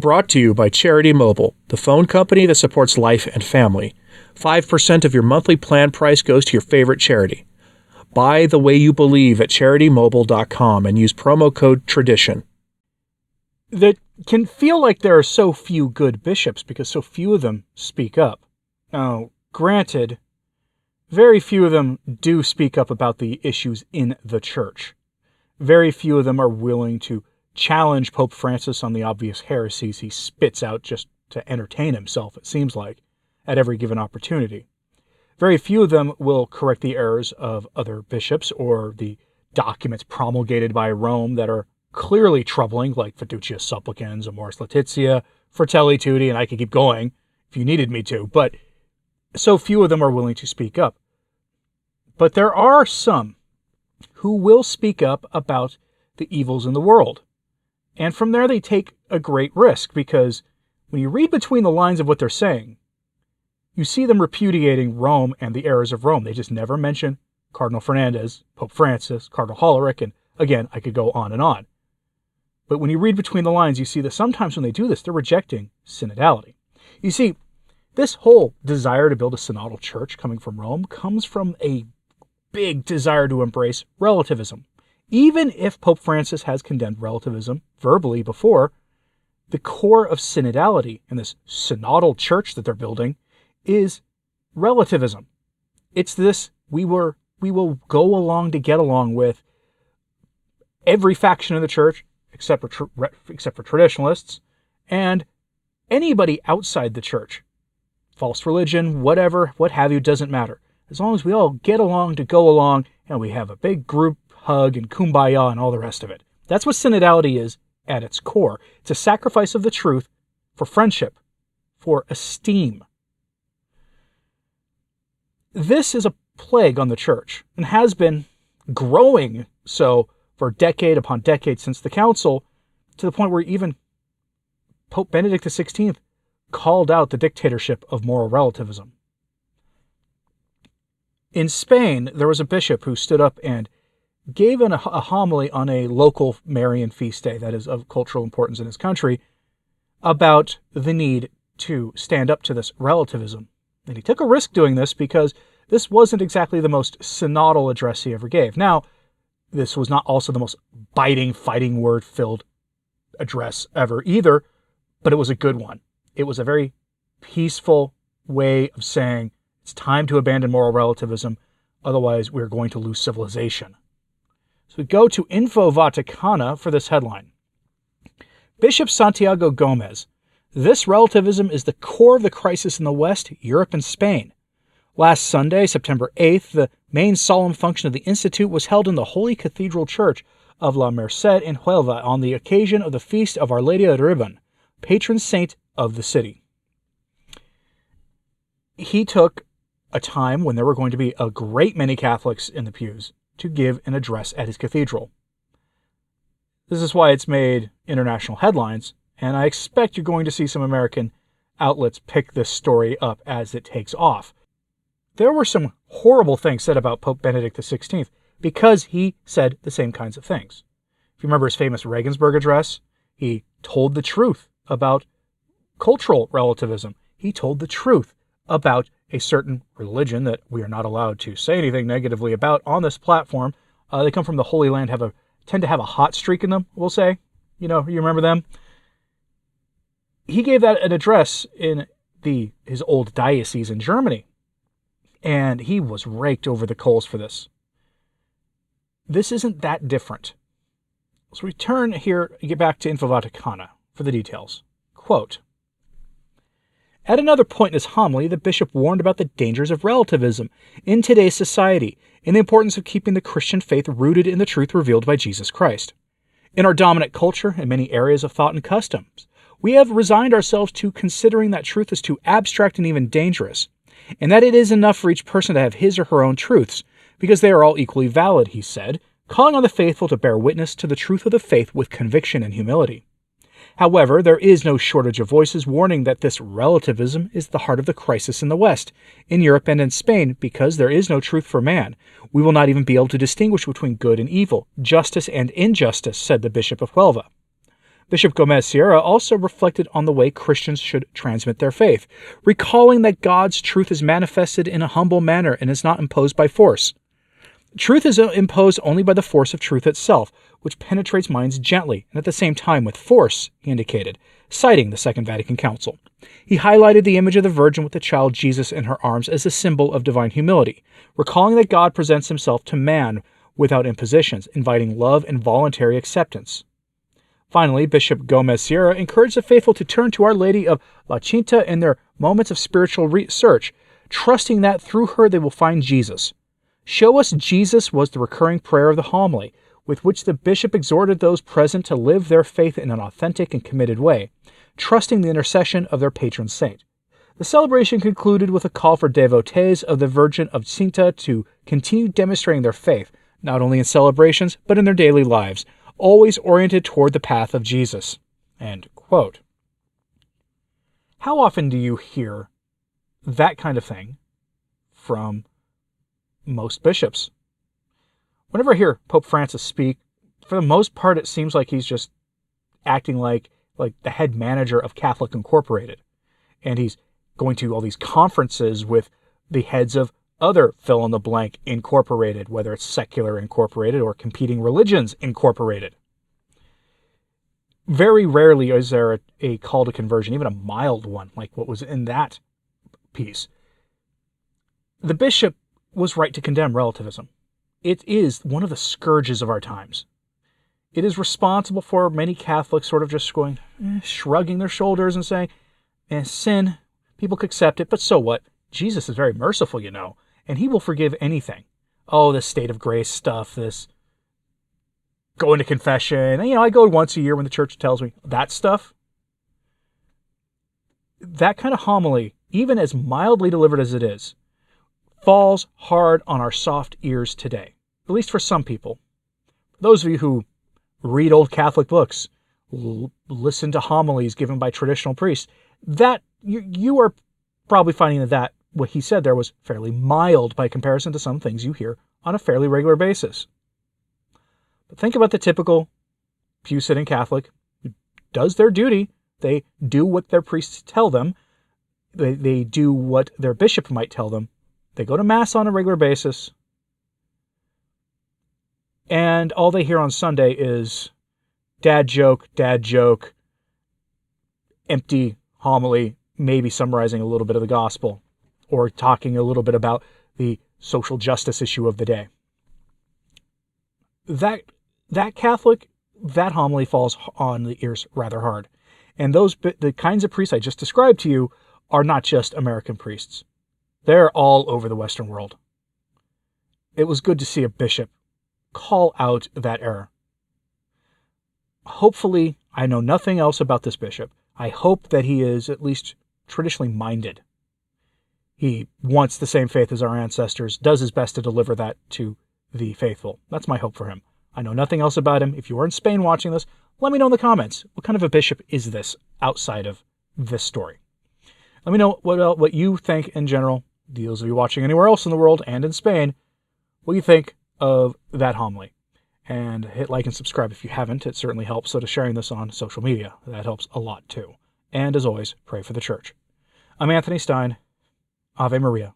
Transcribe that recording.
brought to you by Charity Mobile, the phone company that supports life and family. 5% of your monthly plan price goes to your favorite charity. Buy the way you believe at CharityMobile.com and use promo code TRADITION. That can feel like there are so few good bishops because so few of them speak up. Now, granted, very few of them do speak up about the issues in the church. Very few of them are willing to challenge Pope Francis on the obvious heresies he spits out just to entertain himself, it seems like, at every given opportunity. Very few of them will correct the errors of other bishops or the documents promulgated by Rome that are clearly troubling, like Fiducia Supplicans, Amoris Laetitia, Fratelli Tutti, and I could keep going if you needed me to, but so few of them are willing to speak up. But there are some who will speak up about the evils in the world. And from there they take a great risk, because when you read between the lines of what they're saying, you see them repudiating Rome and the errors of Rome. They just never mention Cardinal Fernandez, Pope Francis, Cardinal Hollerich, and again, I could go on and on. But when you read between the lines, you see that sometimes when they do this, they're rejecting synodality. You see, this whole desire to build a synodal church coming from Rome comes from a big desire to embrace relativism. Even if Pope Francis has condemned relativism verbally before, the core of synodality in this synodal church that they're building is relativism. It's this, we will go along to get along with every faction of the church, except for traditionalists, and anybody outside the church. False religion, whatever, what have you, doesn't matter. As long as we all get along to go along, and we have a big group hug and kumbaya and all the rest of it. That's what synodality is at its core. It's a sacrifice of the truth for friendship, for esteem. This is a plague on the church, and has been growing so for decade upon decade since the council, to the point where even Pope Benedict XVI called out the dictatorship of moral relativism. In Spain, there was a bishop who stood up and gave a homily on a local Marian feast day that is of cultural importance in his country about the need to stand up to this relativism. And he took a risk doing this because this wasn't exactly the most synodal address he ever gave. Now, this was not also the most biting, fighting word-filled address ever either, but it was a good one. It was a very peaceful way of saying it's time to abandon moral relativism, otherwise we're going to lose civilization. So we go to Info Vaticana for this headline. Bishop Santiago Gomez. This relativism is the core of the crisis in the West, Europe, and Spain. Last Sunday, September 8th, the main solemn function of the Institute was held in the Holy Cathedral Church of La Merced in Huelva on the occasion of the feast of Our Lady of Ribbon, patron saint of the city. He took a time when there were going to be a great many Catholics in the pews to give an address at his cathedral. This is why it's made international headlines, and I expect you're going to see some American outlets pick this story up as it takes off. There were some horrible things said about Pope Benedict XVI because he said the same kinds of things. If you remember his famous Regensburg address, he told the truth about cultural relativism. He told the truth about a certain religion that we are not allowed to say anything negatively about on this platform. They come from the Holy Land, tend to have a hot streak in them, we'll say. You remember them? He gave that an address in his old diocese in Germany, and he was raked over the coals for this. This isn't that different. Let's return here, get back to Info Vaticana for the details. Quote, at another point in his homily, the bishop warned about the dangers of relativism in today's society and the importance of keeping the Christian faith rooted in the truth revealed by Jesus Christ. In our dominant culture and many areas of thought and customs, we have resigned ourselves to considering that truth is too abstract and even dangerous, and that it is enough for each person to have his or her own truths, because they are all equally valid, he said, calling on the faithful to bear witness to the truth of the faith with conviction and humility. However, there is no shortage of voices warning that this relativism is the heart of the crisis in the West, in Europe and in Spain, because there is no truth for man. We will not even be able to distinguish between good and evil, justice and injustice, said the Bishop of Huelva. Bishop Gomez Sierra also reflected on the way Christians should transmit their faith, recalling that God's truth is manifested in a humble manner and is not imposed by force. Truth is imposed only by the force of truth itself, which penetrates minds gently and at the same time with force, he indicated, citing the Second Vatican Council. He highlighted the image of the Virgin with the child Jesus in her arms as a symbol of divine humility, recalling that God presents himself to man without impositions, inviting love and voluntary acceptance. Finally, Bishop Gomez Sierra encouraged the faithful to turn to Our Lady of La Cinta in their moments of spiritual research, trusting that through her they will find Jesus. Show us Jesus was the recurring prayer of the homily, with which the bishop exhorted those present to live their faith in an authentic and committed way, trusting the intercession of their patron saint. The celebration concluded with a call for devotees of the Virgin of Cinta to continue demonstrating their faith, not only in celebrations, but in their daily lives, always oriented toward the path of Jesus. End quote. How often do you hear that kind of thing from most bishops? Whenever I hear Pope Francis speak, for the most part it seems like he's just acting like the head manager of Catholic Incorporated. And he's going to all these conferences with the heads of other fill-in-the-blank incorporated, whether it's secular incorporated or competing religions incorporated. Very rarely is there a call to conversion, even a mild one, like what was in that piece. The bishop was right to condemn relativism. It is one of the scourges of our times. It is responsible for many Catholics sort of just going, shrugging their shoulders and saying, sin, people could accept it, but so what? Jesus is very merciful, and he will forgive anything. Oh, this state of grace stuff, this going to confession. I go once a year when the church tells me that stuff. That kind of homily, even as mildly delivered as it is, falls hard on our soft ears today, at least for some people. For those of you who read old Catholic books, listen to homilies given by traditional priests, that you are probably finding that what he said there was fairly mild by comparison to some things you hear on a fairly regular basis. But think about the typical pew-sitting Catholic who does their duty. They do what their priests tell them. They do what their bishop might tell them. They go to Mass on a regular basis. And all they hear on Sunday is dad joke, empty homily, maybe summarizing a little bit of the gospel, or talking a little bit about the social justice issue of the day. That Catholic, that homily falls on the ears rather hard. And the kinds of priests I just described to you are not just American priests. They're all over the Western world. It was good to see a bishop call out that error. Hopefully, I know nothing else about this bishop. I hope that he is at least traditionally minded. He wants the same faith as our ancestors, does his best to deliver that to the faithful. That's my hope for him. I know nothing else about him. If you are in Spain watching this, let me know in the comments. What kind of a bishop is this outside of this story? Let me know what you think in general. Those of you watching anywhere else in the world and in Spain, what you think of that homily. And hit like and subscribe if you haven't. It certainly helps. So to sharing this on social media, that helps a lot too. And as always, pray for the church. I'm Anthony Stine. Ave Maria.